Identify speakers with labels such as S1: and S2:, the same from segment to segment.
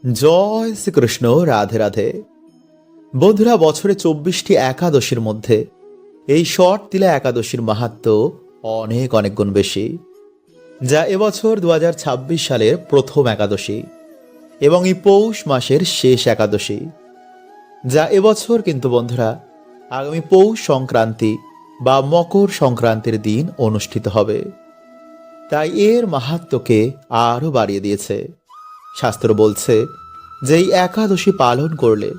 S1: জয় শ্রীকৃষ্ণ। রাধে রাধে। বন্ধুরা, বছরে 24টি একাদশীর মধ্যে এই শর্ট তিলা একাদশীর মাহাত্ম্য অনেক অনেক গুণ বেশি, যা এবছর 2026 সালের প্রথম একাদশী এবং এই পৌষ মাসের শেষ একাদশী, যা এবছর কিন্তু বন্ধুরা আগামী পৌষ সংক্রান্তি বা মকর সংক্রান্তির দিন অনুষ্ঠিত হবে। তাই এর মাহাত্ম্যকে আরও বাড়িয়ে দিয়েছে। শাস্ত্র বলছে যে এই একাদশী পালন করলে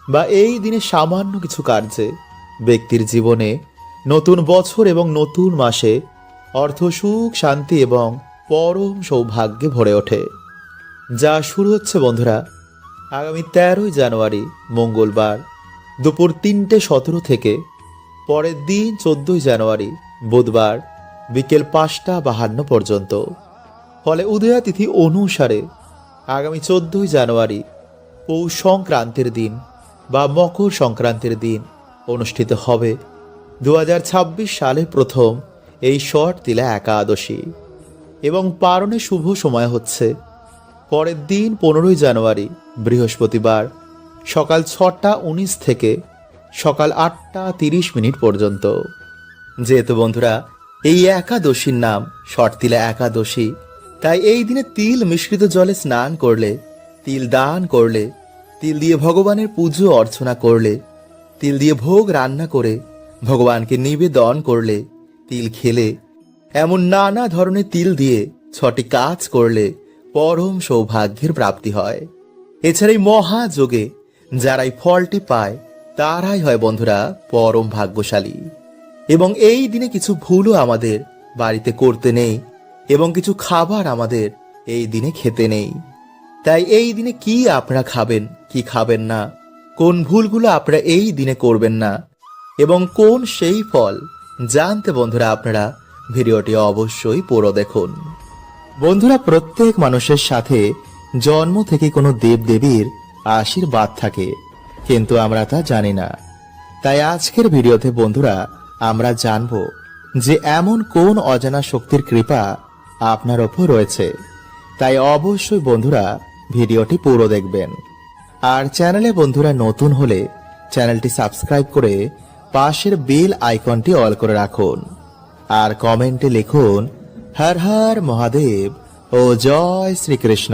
S1: বা এই দিনে সামান্য কিছু কার্যে ব্যক্তির জীবনে নতুন বছর এবং নতুন মাসে অর্থ, সুখ, শান্তি এবং পরম সৌভাগ্যে ভরে ওঠে। যা শুরু হচ্ছে বন্ধুরা আগামী 13ই জানুয়ারি মঙ্গলবার দুপুর 3:17 থেকে পরের দিন 14ই জানুয়ারি বুধবার বিকেল 5:52 পর্যন্ত। ফলে উদয়া তিথি অনুসারে আগামী 14ই জানুয়ারি পৌষ সংক্রান্তির দিন বা মকর সংক্রান্তির দিন অনুষ্ঠিত হবে 2026 সালের প্রথম এই শর্ট তিলা একাদশী। এবং পারণের শুভ সময় হচ্ছে পরের দিন 15ই জানুয়ারি বৃহস্পতিবার সকাল 6:19 থেকে সকাল 8:30 পর্যন্ত। যেহেতু বন্ধুরা এই একাদশীর নাম শর্ট তিলা একাদশী, তাই এই দিনে তিল মিশ্রিত জলে স্নান করলে, তিল দান করলে, তিল দিয়ে ভগবানের পুজো অর্চনা করলে, তিল দিয়ে ভোগ রান্না করে ভগবানকে নিবেদন করলে, তিল খেলে, এমন নানা ধরনের তিল দিয়ে 6টি কাজ করলে পরম সৌভাগ্যের প্রাপ্তি হয়। এছাড়া এই মহাযোগে যারাই ফলটি পায় তারাই হয় বন্ধুরা পরম ভাগ্যশালী। এবং এই দিনে কিছু ভুলও আমাদের বাড়িতে করতে নেই এবং কিছু খাবার আমাদের এই দিনে খেতে নেই। তাই এই দিনে কি আপনারা খাবেন, কি খাবেন না, কোন ভুলগুলো আপনারা এই দিনে করবেন না এবং কোন সেই ফল জানতে বন্ধুরা আপনারা ভিডিওটি অবশ্যই পুরো দেখুন। বন্ধুরা, প্রত্যেক মানুষের সাথে জন্ম থেকে কোনো দেবদেবীর আশীর্বাদ থাকে, কিন্তু আমরা তা জানি না। তাই আজকের ভিডিওতে বন্ধুরা আমরা জানব যে এমন কোন অজানা শক্তির কৃপা আপনার ওপর রয়েছে। তাই অবশ্যই বন্ধুরা ভিডিওটি পুরো দেখবেন। আর চ্যানেলে বন্ধুরা নতুন হলে চ্যানেলটি সাবস্ক্রাইব করে পাশের বেল আইকনটি অল করে রাখুন। আর কমেন্টে লিখুন হর হর মহাদেব ও জয় শ্রীকৃষ্ণ।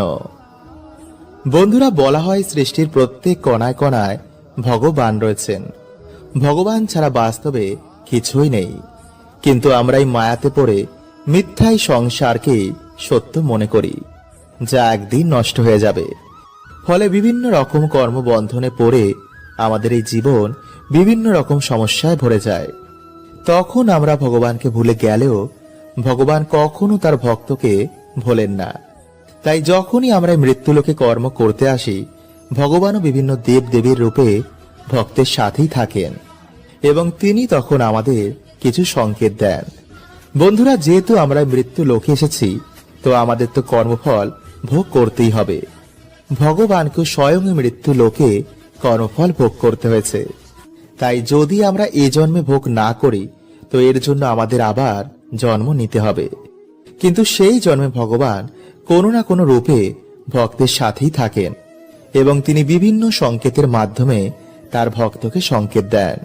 S1: বন্ধুরা, বলা হয় সৃষ্টির প্রত্যেক কণায় কণায় ভগবান রয়েছেন। ভগবান ছাড়া বাস্তবে কিছুই নেই, কিন্তু আমরা এই মায়াতে পড়ে মিথ্যাই সংসারকে সত্য মনে করি, যা একদিন নষ্ট হয়ে যাবে। ফলে বিভিন্ন রকম কর্মবন্ধনে পড়ে আমাদের এই জীবন বিভিন্ন রকম সমস্যায় ভরে যায়। তখন আমরা ভগবানকে ভুলে গেলেও ভগবান কখনো তার ভক্তকে ভোলেন না। তাই যখনই আমরা মৃত্যুলোকে কর্ম করতে আসি, ভগবানও বিভিন্ন দেব দেবীর রূপে ভক্তের সাথেই থাকেন এবং তিনি তখন আমাদের কিছু সংকেত দেন। বন্ধুরা, যেহেতু আমরা মৃত্যু লোকে এসেছি, তো আমাদের তো কর্মফল ভোগ করতেই হবে। ভগবানকে স্বয়ং মৃত্যু লোকে কর্মফল ভোগ করতে হয়েছে। তাই যদি আমরা এ জন্মে ভোগ না করি, তো এর জন্য আমাদের আবার জন্ম নিতে হবে। কিন্তু সেই জন্মে ভগবান কোনো না কোনো রূপে ভক্তের সাথেই থাকেন এবং তিনি বিভিন্ন সংকেতের মাধ্যমে তার ভক্তকে সংকেত দেন,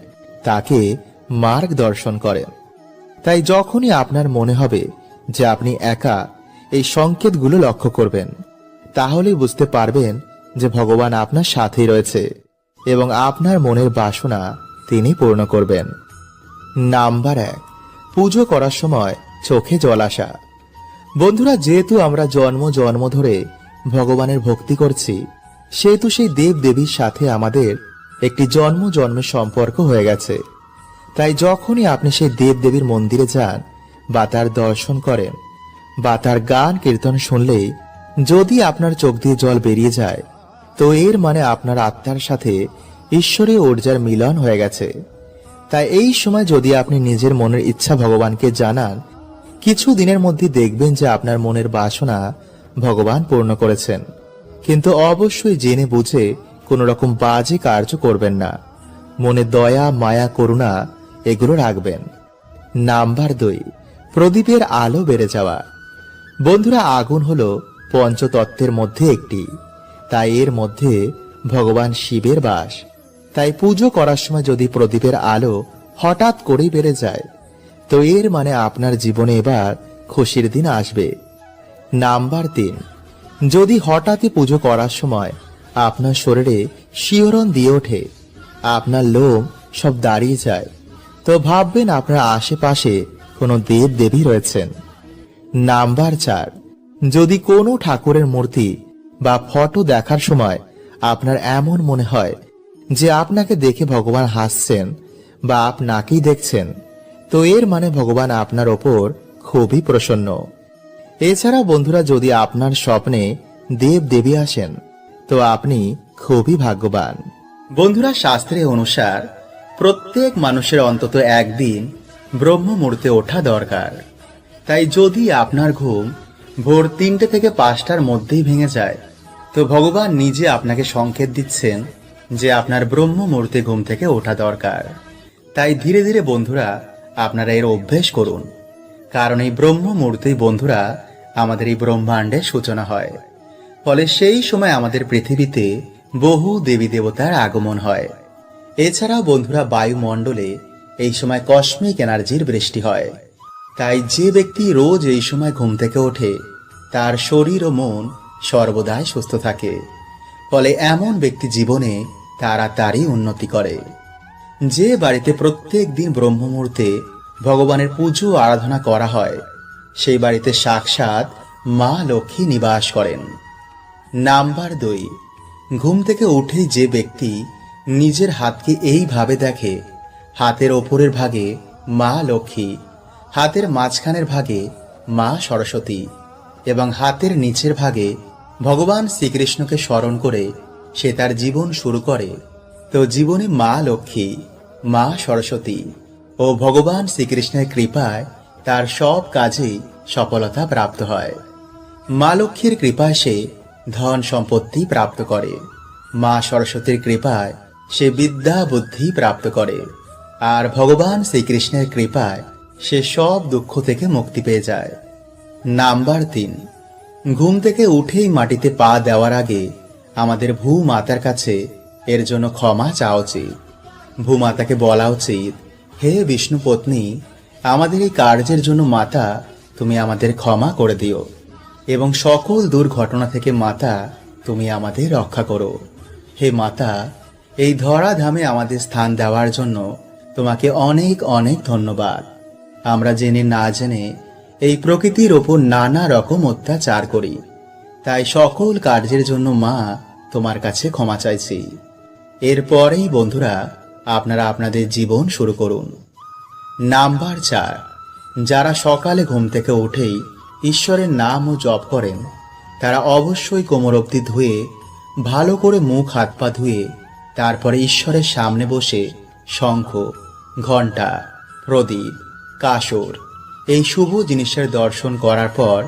S1: তাকে মার্গদর্শন করেন। তাই যখনই আপনার মনে হবে যে আপনি একা, এই সংকেতগুলো লক্ষ্য করবেন, তাহলেই বুঝতে পারবেন যে ভগবান আপনার সাথেই রয়েছে এবং আপনার মনের বাসনা তিনি পূর্ণ করবেন। নাম্বার 1, পুজো করার সময় চোখে জল আসা। বন্ধুরা, যেহেতু আমরা জন্ম জন্ম ধরে ভগবানের ভক্তি করছি, সেহেতু সেই দেব দেবীর সাথে আমাদের একটি জন্ম জন্মের সম্পর্ক হয়ে গেছে। তাই যখনই আপনি সেই দেব দেবীর মন্দিরে যান বা তার দর্শন করেন বা তার গান কীর্তন শুনলেই যদি আপনার চোখ দিয়ে জল বেরিয়ে যায়, তো এর মানে আপনার আত্মার সাথে ঈশ্বরের ঊর্জার মিলন হয়ে গেছে। তাই এই সময় যদি আপনি নিজের মনের ইচ্ছা ভগবানকে জানান, কিছু দিনের মধ্যে দেখবেন যে আপনার মনের বাসনা ভগবান পূর্ণ করেছেন। কিন্তু অবশ্যই জেনে বুঝে কোনো রকম বাজে কার্য করবেন না। মনে দয়া, মায়া, করুণা এগুলো রাখবেন। নাম্বার 2, প্রদীপের আলো বেড়ে যাওয়া। বন্ধুরা, আগুন হলো পঞ্চতত্ত্বের মধ্যে একটি। তাই এর মধ্যে ভগবান শিবের বাস। তাই পুজো করার সময় যদি প্রদীপের আলো হঠাৎ করেই বেড়ে যায়, তো এর মানে আপনার জীবনে এবার খুশির দিন আসবে। নাম্বার 3, যদি হঠাৎই পুজো করার সময় আপনার শরীরে শিহরণ দিয়ে ওঠে, আপনার লোম সব দাঁড়িয়ে যায়, তো ভাববেন আপনার আশেপাশে কোনো দেব দেবী রয়েছেন। নাম্বার 4, যদি কোনো ঠাকুরের মূর্তি বা ফটো দেখার সময় আপনার এমন মনে হয় যে আপনাকে দেখে ভগবান হাসছেন বা আপনাকেই দেখছেন, তো এর মানে ভগবান আপনার ওপর খুবই প্রসন্ন। এছাড়া বন্ধুরা, যদি আপনার স্বপ্নে দেব দেবী আসেন, তো আপনি খুবই ভাগ্যবান। বন্ধুরা, শাস্ত্রে অনুসার প্রত্যেক মানুষের অন্তত একদিন ব্রহ্ম মুহূর্তে ওঠা দরকার। তাই যদি আপনার ঘুম ভোর 3টে থেকে 5টার মধ্যেই ভেঙে যায়, তো ভগবান নিজে আপনাকে সংকেত দিচ্ছেন যে আপনার ব্রহ্ম মুহূর্তে ঘুম থেকে ওঠা দরকার। তাই ধীরে ধীরে বন্ধুরা আপনারা এর অভ্যেস করুন, কারণ এই ব্রহ্ম মুহূর্তেই বন্ধুরা আমাদের এই ব্রহ্মাণ্ডের সূচনা হয়। ফলে সেই সময় আমাদের পৃথিবীতে বহু দেবী দেবতার আগমন হয়। এছাড়াও বন্ধুরা বায়ুমণ্ডলে এই সময় কসমিক এনার্জির বৃষ্টি হয়। তাই যে ব্যক্তি রোজ এই সময় ঘুম থেকে ওঠে, তার শরীর ও মন সর্বদাই সুস্থ থাকে। ফলে এমন ব্যক্তি জীবনে তাড়াতাড়ি উন্নতি করে। যে বাড়িতে প্রত্যেক দিন ব্রহ্ম মুহূর্তে ভগবানের পুজো আরাধনা করা হয়, সেই বাড়িতে সাক্ষাৎ মা লক্ষ্মী নিবাস করেন। নাম্বার 2, ঘুম থেকে উঠেই যে ব্যক্তি নিজের হাতকে এইভাবে দেখে, হাতের ওপরের ভাগে মা লক্ষ্মী, হাতের মাঝখানের ভাগে মা সরস্বতী এবং হাতের নিচের ভাগে ভগবান শ্রীকৃষ্ণকে স্মরণ করে সে তার জীবন শুরু করে, তো জীবনে মা লক্ষ্মী, মা সরস্বতী ও ভগবান শ্রীকৃষ্ণের কৃপায় তার সব কাজেই সফলতা প্রাপ্ত হয়। মা লক্ষ্মীর কৃপায় সে ধন সম্পত্তি প্রাপ্ত করে, মা সরস্বতীর কৃপায় সে বিদ্যা বুদ্ধি প্রাপ্ত করে, আর ভগবান শ্রীকৃষ্ণের কৃপায় সে সব দুঃখ থেকে মুক্তি পেয়ে যায়। নাম্বার 3, ঘুম থেকে উঠেই মাটিতে পা দেওয়ার আগে আমাদের ভূমাতার কাছে এর জন্য ক্ষমা চাওয়া উচিত। ভূমাতাকে বলা উচিত, হে বিষ্ণু পত্নী, আমাদের এই কার্যের জন্য মাতা তুমি আমাদের ক্ষমা করে দিও এবং সকল দুর্ঘটনা থেকে মাতা তুমি আমাদের রক্ষা করো। হে মাতা, এই ধরাধামে আমাদের স্থান দেওয়ার জন্য তোমাকে অনেক অনেক ধন্যবাদ। আমরা জেনে না জেনে এই প্রকৃতির ওপর নানা রকম অত্যাচার করি, তাই সকল কার্যের জন্য মা তোমার কাছে ক্ষমা চাইছি। এরপরেই বন্ধুরা আপনারা আপনাদের জীবন শুরু করুন। নাম্বার 4, যারা সকালে ঘুম থেকে উঠেই ঈশ্বরের নাম ও জপ করেন, তারা অবশ্যই কোমর অবধি ধুয়ে ভালো করে মুখ হাত পা ধুয়ে তারপরে ঈশ্বরের সামনে বসে শঙ্খ, ঘণ্টা, প্রদীপ, কাসর এই শুভ জিনিসের দর্শন করার পর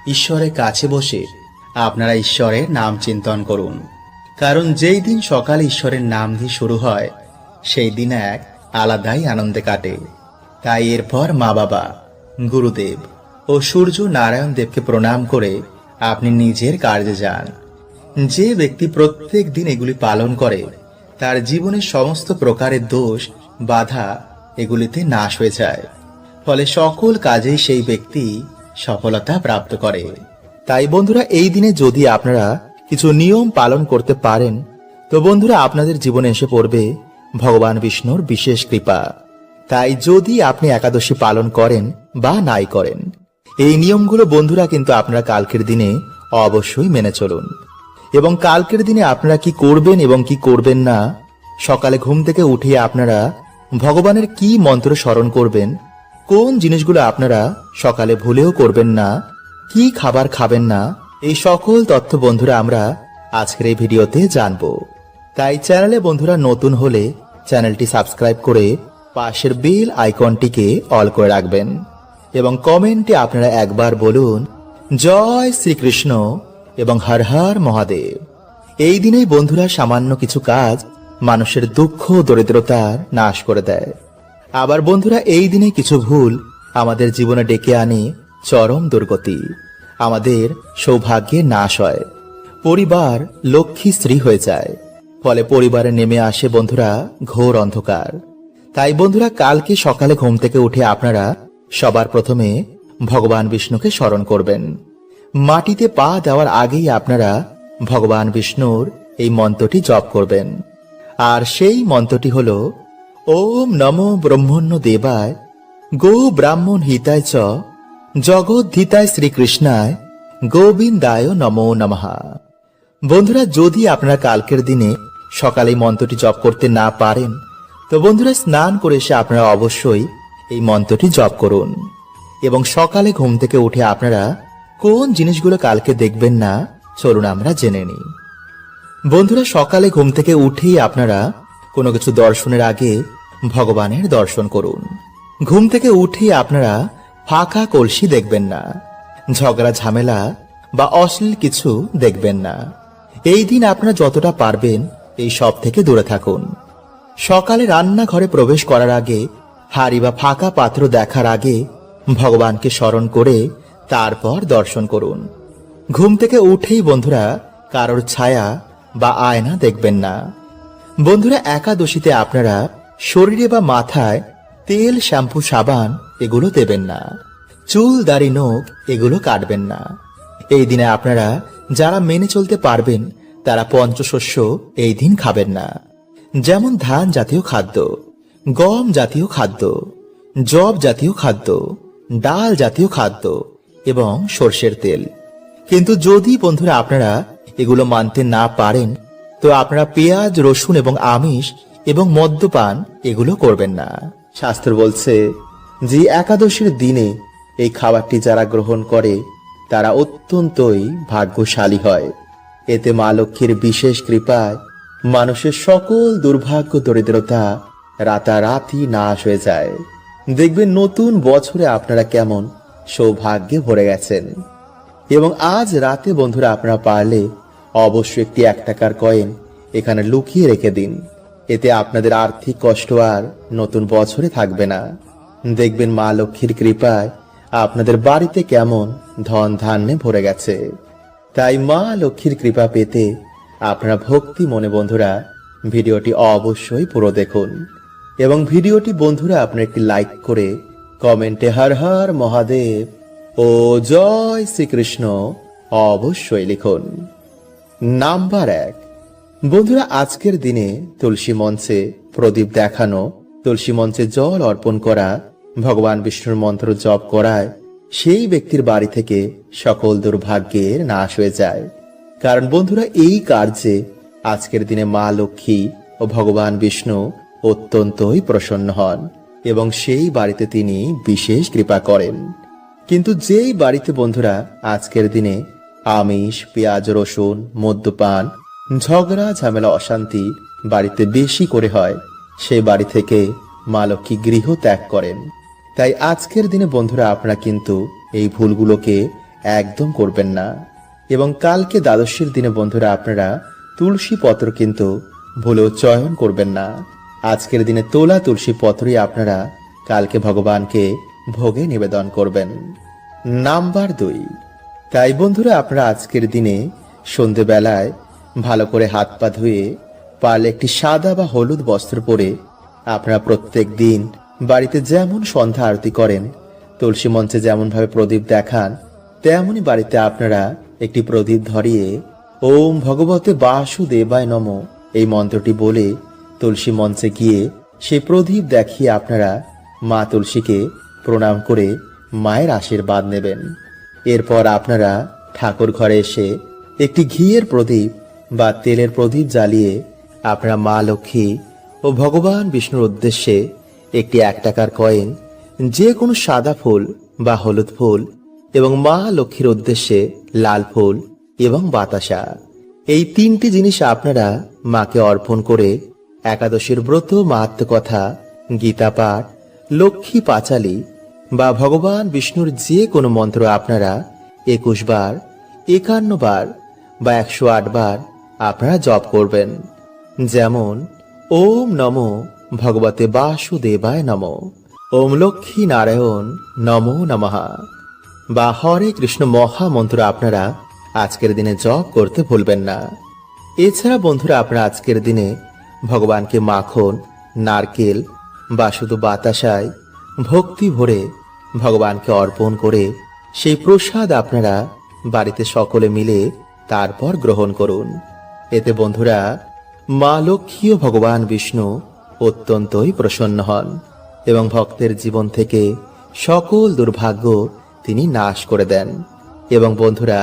S1: ঈশ্বরের কাছে বসে আপনারা ঈশ্বরের নাম চিন্তন করুন। কারণ যেই দিন সকালে ঈশ্বরের নাম দিয়ে শুরু হয়, সেই দিন এক আলাদাই আনন্দে কাটে। তাই এরপর মা বাবা, গুরুদেব ও সূর্য নারায়ণ দেবকে প্রণাম করে আপনি নিজের কার্যে যান। যে ব্যক্তি প্রত্যেক দিন এগুলি পালন করে, তার জীবনের সমস্ত প্রকারের দোষ বাধা এগুলিতে নাশ হয়ে যায়। ফলে সকল কাজেই সেই ব্যক্তি সফলতা প্রাপ্ত করে। তাই বন্ধুরা, এই দিনে যদি আপনারা কিছু নিয়ম পালন করতে পারেন, তো বন্ধুরা আপনাদের জীবনে এসে পড়বে ভগবান বিষ্ণুর বিশেষ কৃপা। তাই যদি আপনি একাদশী পালন করেন বা নাই করেন, এই নিয়মগুলো বন্ধুরা কিন্তু আপনারা কালকের দিনে অবশ্যই মেনে চলুন। এবং কালকের দিনে আপনারা কি করবেন এবং কি করবেন না, সকালে ঘুম থেকে উঠে আপনারা ভগবানের কি মন্ত্র স্মরণ করবেন, কোন জিনিসগুলো আপনারা সকালে ভুলেও করবেন না, কি খাবার খাবেন না, এই সকল তথ্য বন্ধুরা আমরা আজকের এই ভিডিওতে জানবো। তাই চ্যানেলে বন্ধুরা নতুন হলে চ্যানেলটি সাবস্ক্রাইব করে পাশের বেল আইকনটিকে অল করে রাখবেন এবং কমেন্টে আপনারা একবার বলুন জয় শ্রীকৃষ্ণ এবং হর হর মহাদেব। এই দিনেই বন্ধুরা সামান্য কিছু কাজ মানুষের দুঃখ দরিদ্রতার নাশ করে দেয়। আবার বন্ধুরা এই দিনে কিছু ভুল আমাদের জীবনে ডেকে আনে চরম দুর্গতি, আমাদের সৌভাগ্যের নাশ হয়। পরিবার লক্ষ্মী স্ত্রী হয়ে যায়। ফলে পরিবারে নেমে আসে বন্ধুরা ঘোর অন্ধকার। তাই বন্ধুরা কালকে সকালে ঘুম থেকে উঠে আপনারা সবার প্রথমে ভগবান বিষ্ণুকে স্মরণ করবেন। মাটিতে পা দেওয়ার আগেই আপনারা ভগবান বিষ্ণুর এই মন্ত্রটি জপ করবেন। আর সেই মন্ত্রটি হল ওম নমো ব্রহ্মণ্য দেবায় গো ব্রাহ্মণ হিতায় চ জগদ্ধিতায় শ্রীকৃষ্ণায় গোবিন্দায় নমো নমঃ। বন্ধুরা যদি আপনারা কালকের দিনে সকালে মন্ত্রটি জপ করতে না পারেন, তো বন্ধুরা স্নান করে এসে আপনারা অবশ্যই এই মন্ত্রটি জপ করুন। এবং সকালে ঘুম থেকে উঠে আপনারা কোন জিনিসগুলো কালকে দেখবেন না, চলুন আমরা জেনে নিই। বন্ধুরা সকালে ঘুম থেকে উঠেই আপনারা কোনো কিছু দর্শনের আগে ভগবানের দর্শন করুন। ঘুম থেকে উঠেই আপনারা ফাঁকা কলসি দেখবেন না, ঝগড়া ঝামেলা বা অশ্লীল কিছু দেখবেন না। এই দিন আপনারা যতটা পারবেন এই সব থেকে দূরে থাকুন। সকালে রান্নাঘরে প্রবেশ করার আগে হাঁড়ি বা ফাঁকা পাত্র দেখার আগে ভগবানকে স্মরণ করে তারপর দর্শন করুন। ঘুম থেকে উঠেই বন্ধুরা কারোর ছায়া বা আয়না দেখবেন না। বন্ধুরা একাদশীতে আপনারা শরীরে বা মাথায় তেল, শ্যাম্পু, সাবান এগুলো দেবেন না। চুল, দাড়ি, নখ এগুলো কাটবেন না। এই দিনে আপনারা যারা মেনে চলতে পারবেন তারা পঞ্চশস্য এই দিন খাবেন না, যেমন ধান জাতীয় খাদ্য, গম জাতীয় খাদ্য, জব জাতীয় খাদ্য, ডাল জাতীয় খাদ্য এবং সর্ষের তেল। কিন্তু যদি বন্ধুরা আপনারা এগুলো মানতে না পারেন, তো আপনারা পেঁয়াজ, রসুন এবং আমিষ এবং মদ্যপান এগুলো করবেন না। শাস্ত্র বলছে যে একাদশীর দিনে এই খাবারটি যারা গ্রহণ করে তারা অত্যন্তই ভাগ্যশালী হয়। এতে মা লক্ষ্মীর বিশেষ কৃপায় মানুষের সকল দুর্ভাগ্য, দরিদ্রতা রাতারাতি নাশ হয়ে যায়। দেখবেন নতুন বছরে আপনারা কেমন সৌভাগ্যে ভরে গেছেন। এবং আজ রাতে বন্ধুরা আপনারা পারলে অবশ্যই একটি 1 টাকার কয়েন এখানে লুকিয়ে রেখে দিন। এতে আপনাদের আর্থিক কষ্ট আর নতুন বছরে থাকবে না। দেখবেন মা লক্ষ্মীর কৃপায় আপনাদের বাড়িতে কেমন ধন ধান্যে ভরে গেছে। তাই মা লক্ষ্মীর কৃপা পেতে আপনারা ভক্তি মনে বন্ধুরা ভিডিওটি অবশ্যই পুরো দেখুন। এবং ভিডিওটি বন্ধুরা আপনারা একটি লাইক করে কমেন্টে হর হর মহাদেব ও জয় শ্রীকৃষ্ণ অবশ্যই লিখুন। নাম্বার 1, বন্ধুরা আজকের দিনে তুলসী মঞ্চে প্রদীপ দেখানো, তুলসী মঞ্চে জল অর্পণ করা, ভগবান বিষ্ণুর মন্ত্র জপ করায় সেই ব্যক্তির বাড়ি থেকে সকল দুর্ভাগ্যের নাশ হয়ে যায়। কারণ বন্ধুরা এই কার্যে আজকের দিনে মা লক্ষ্মী ও ভগবান বিষ্ণু অত্যন্তই প্রসন্ন হন এবং সেই বাড়িতে তিনি বিশেষ কৃপা করেন। কিন্তু যেই বাড়িতে বন্ধুরা আজকের দিনে আমিষ, পেঁয়াজ, রসুন, মদ্যপান, ঝগড়া ঝামেলা, অশান্তি বাড়িতে বেশি করে হয়, সেই বাড়ি থেকে মা লক্ষ্মী গৃহ ত্যাগ করেন। তাই আজকের দিনে বন্ধুরা আপনারা কিন্তু এই ভুলগুলোকে একদম করবেন না। এবং কালকে দ্বাদশীর দিনে বন্ধুরা আপনারা তুলসী পত্র কিন্তু ভুলেও চয়ন করবেন না। আজকের দিনে তোলা তুলসী পত্রই আপনারা কালকে ভগবানকে ভোগে নিবেদন করবেন। নাম্বার 2, তাই বন্ধুরা আপনারা আজকের দিনে সন্ধেবেলায় ভালো করে হাত পা ধুয়ে পারলে একটি সাদা বা হলুদ বস্ত্র পরে আপনারা প্রত্যেক দিন বাড়িতে যেমন সন্ধ্যা আরতি করেন, তুলসী মঞ্চে যেমন ভাবে প্রদীপ দেখান, তেমনি বাড়িতে আপনারা একটি প্রদীপ ধরিয়ে ওম ভগবতে বাসুদেবায় নমঃ এই মন্ত্রটি বলে তুলসী মঞ্চে গিয়ে সেই প্রদীপ দেখিয়ে আপনারা মা তুলসীকে প্রণাম করে মায়ের আশীর্বাদ নেবেন। এরপর আপনারা ঠাকুর ঘরে এসে একটি ঘিয়ের প্রদীপ বা তেলের প্রদীপ জ্বালিয়ে আপনারা মা লক্ষ্মী ও ভগবান বিষ্ণুর উদ্দেশ্যে একটি 1 টাকার কয়েন, যে কোনো সাদা ফুল বা হলুদ ফুল এবং মা লক্ষ্মীর উদ্দেশ্যে লাল ফুল এবং বাতাসা, এই 3টি জিনিস আপনারা মাকে অর্পণ করে একাদশীর ব্রত, মাহাত্ম্য কথা, গীতা পাঠ, লক্ষ্মী পাঁচালী বা ভগবান বিষ্ণুর যে কোনো মন্ত্র আপনারা 21 বার, 51 বার বা 108 বার আপনারা জপ করবেন। যেমন ওম নমো ভগবতে বাসুদেবায় নমঃ, ওম লক্ষ্মী নারায়ণ নমো নমঃ বা হরে কৃষ্ণ মহামন্ত্র আপনারা আজকের দিনে জপ করতে ভুলবেন না। এছাড়া বন্ধুরা আপনারা আজকের দিনে ভগবানকে মাখন, নারকেল বা শুধু বাতাসায় ভক্তি ভরে ভগবানকে অর্পণ করে সেই প্রসাদ আপনারা বাড়িতে সকলে মিলে তারপর গ্রহণ করুন। এতে বন্ধুরা মা লক্ষ্মী ও ভগবান বিষ্ণু অত্যন্তই প্রসন্ন হন এবং ভক্তের জীবন থেকে সকল দুর্ভাগ্য তিনি নাশ করে দেন। এবং বন্ধুরা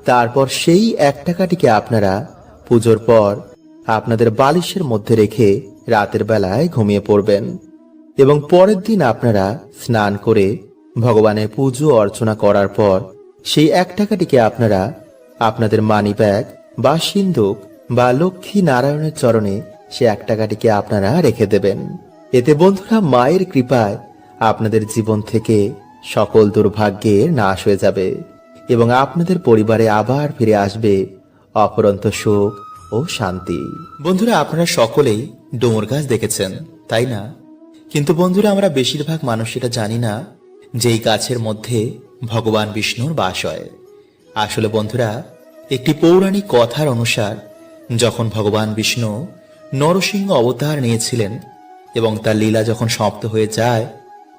S1: তারপর সেই 1 টাকাটিকে আপনারা পুজোর পর আপনাদের বালিশের মধ্যে রেখে রাতের বেলায় ঘুমিয়ে পড়বেন এবং পরের দিন আপনারা স্নান করে ভগবানের পুজো অর্চনা করার পর সেই 1 টাকাটিকে আপনারা আপনাদের মানি ব্যাগ বা সিন্ধুক বা লক্ষ্মী নারায়ণের চরণে সে 1 টাকাটিকে আপনারা রেখে দেবেন। এতে বন্ধুরা মায়ের কৃপায় আপনাদের জীবন থেকে সকল দুর্ভাগ্যের নাশ হয়ে যাবে এবং আপনাদের পরিবারে আবার ফিরে আসবে অফুরন্ত সুখ ও শান্তি। বন্ধুরা আপনারা সকলেই ডুমুর গাছ দেখেছেন, তাই না? কিন্তু বন্ধুরা আমরা বেশিরভাগ মানুষ এটা জানি না যে এই গাছের মধ্যে ভগবান বিষ্ণুর বাস হয়। আসলে বন্ধুরা একটি পৌরাণিক কথার অনুসার যখন ভগবান বিষ্ণু নরসিংহ অবতার নিয়েছিলেন এবং তার লীলা যখন সমাপ্ত হয়ে যায়,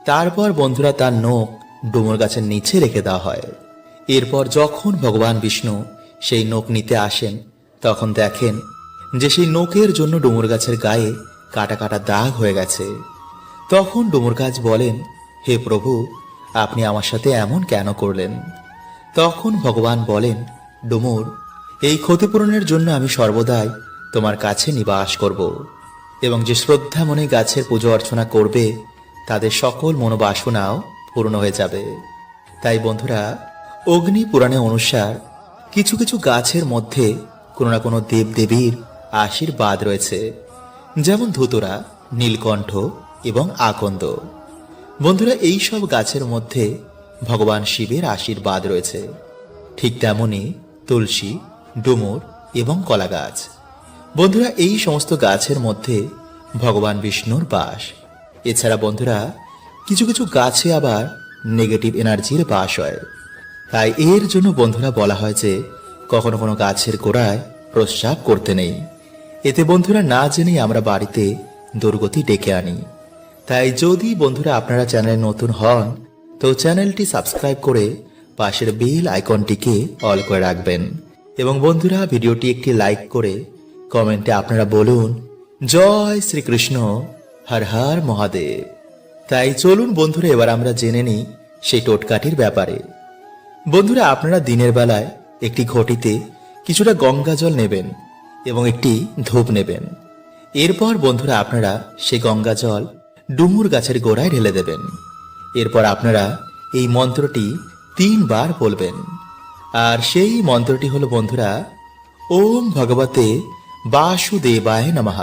S1: তারপর বন্ধুরা তার নখ ডুমুর গাছের নিচে রেখে দেওয়া হয়। এরপর যখন ভগবান বিষ্ণু সেই নখ নিতে আসেন তখন দেখেন যে সেই নখের জন্য ডুমুর গাছের গায়ে কাটা কাটা দাগ হয়ে গেছে। তখন ডুমুর গাছ বলেন, হে প্রভু, আপনি আমার সাথে এমন কেন করলেন? তখন ভগবান বলেন, ডুমুর, এই ক্ষতিপূরণের জন্য আমি সর্বদাই তোমার কাছে নিবাস করব এবং যে শ্রদ্ধা মনে গাছের পুজো অর্চনা করবে তাদের সকল মনোবাসনাও পূর্ণ হয়ে যাবে। তাই বন্ধুরা অগ্নি পুরাণে অনুসার কিছু কিছু গাছের মধ্যে কোনো না কোনো দেবদেবীর আশীর্বাদ রয়েছে, যেমন ধুতরা, নীলকণ্ঠ এবং আকন্দ। বন্ধুরা এই সব গাছের মধ্যে ভগবান শিবের আশীর্বাদ রয়েছে। ঠিক তেমনি তুলসী, ডুমুর এবং কলা গাছ। বন্ধুরা এই সমস্ত গাছের মধ্যে ভগবান বিষ্ণুর বাস। এছাড়া বন্ধুরা কিছু কিছু গাছে আবার নেগেটিভ এনার্জির বাস হয়। তাই এর জন্য বন্ধুরা বলা হয় যে কখনো কোনো গাছের গোড়ায় প্রস্রাব করতে নেই। এতে বন্ধুরা না জেনেই আমরা বাড়িতে দুর্গতি ডেকে আনি। তাই যদি বন্ধুরা আপনারা চ্যানেলে নতুন হন তো চ্যানেলটি সাবস্ক্রাইব করে পাশের বেল আইকনটিকে অল করে রাখবেন এবং বন্ধুরা ভিডিওটি একটি লাইক করে কমেন্টে আপনারা বলুন, জয় শ্রীকৃষ্ণ, হর হর মহাদেব। তাই চলুন বন্ধুরা এবার আমরা জেনে নিই সেই টোটকাটির ব্যাপারে। বন্ধুরা আপনারা দিনের বেলায় একটি ঘটিতে কিছুটা গঙ্গা জল নেবেন এবং একটি ধূপ নেবেন। এরপর বন্ধুরা আপনারা সেই গঙ্গা জল ডুমুর গাছের গোড়ায় ঢেলে দেবেন। এরপর আপনারা এই মন্ত্রটি 3 বার বলবেন। আর সেই মন্ত্রটি হলো বন্ধুরা, ওম ভগবতে বাসুদেবায় নমঃ।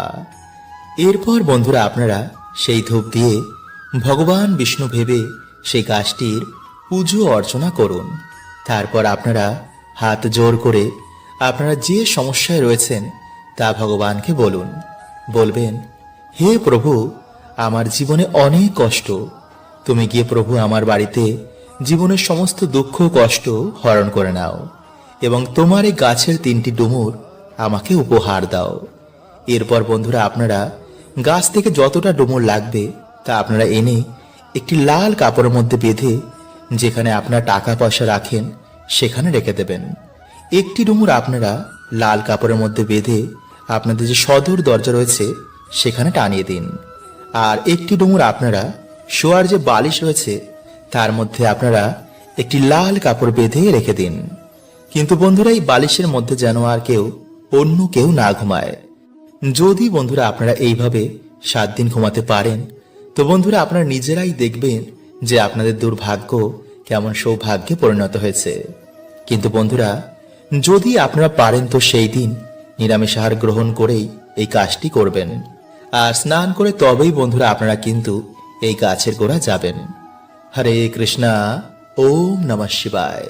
S1: এরপর বন্ধুরা আপনারা সেই ধূপ দিয়ে ভগবান বিষ্ণু ভেবে সেই গাছটির পুজো অর্চনা করুন। তারপর আপনারা হাত জোর করে আপনারা যে সমস্যায় রয়েছেন তা ভগবানকে বলুন। বলবেন, হে প্রভু, আমার জীবনে অনেক কষ্ট, তুমি গিয়ে প্রভু আমার বাড়িতে জীবনের সমস্ত দুঃখ কষ্ট হরণ করে নাও এবং তোমার এই গাছের 3টি ডুমুর আমাকে উপহার দাও। এরপর বন্ধুরা আপনারা গাছ থেকে যতটা ডুমুর লাগবে তা আপনারা এনে একটি লাল কাপড়ের মধ্যে বেঁধে যেখানে আপনারা টাকা পয়সা রাখেন সেখানে রেখে দেবেন। একটি ডুমুর আপনারা লাল কাপড়ের মধ্যে বেঁধে আপনাদের যে সদর দরজা রয়েছে সেখানে টানিয়ে দিন। আর একটি ডুমুর আপনারা শোয়ার যে বালিশ রয়েছে তার মধ্যে আপনারা একটি লাল কাপড় বেঁধে রেখে দিন। কিন্তু বন্ধুরা এই বালিশের মধ্যে যেন আর অন্য কেউ না ঘুমায়। যদি বন্ধুরা আপনারা এইভাবে 7 দিন ঘুমাতে পারেন তো বন্ধুরা আপনারা নিজেরাই দেখবেন যে আপনাদের দুর্ভাগ্য কেমন সৌভাগ্যে পরিণত হয়েছে। কিন্তু বন্ধুরা যদি আপনারা পারেন তো সেই দিন নিরামিষ আহার গ্রহণ করেই এই কাজটি করবেন আর স্নান করে তবেই বন্ধুরা আপনারা কিন্তু এই গাছের গোড়া যাবেন। হরে কৃষ্ণা, ওম নমঃ শিবায়।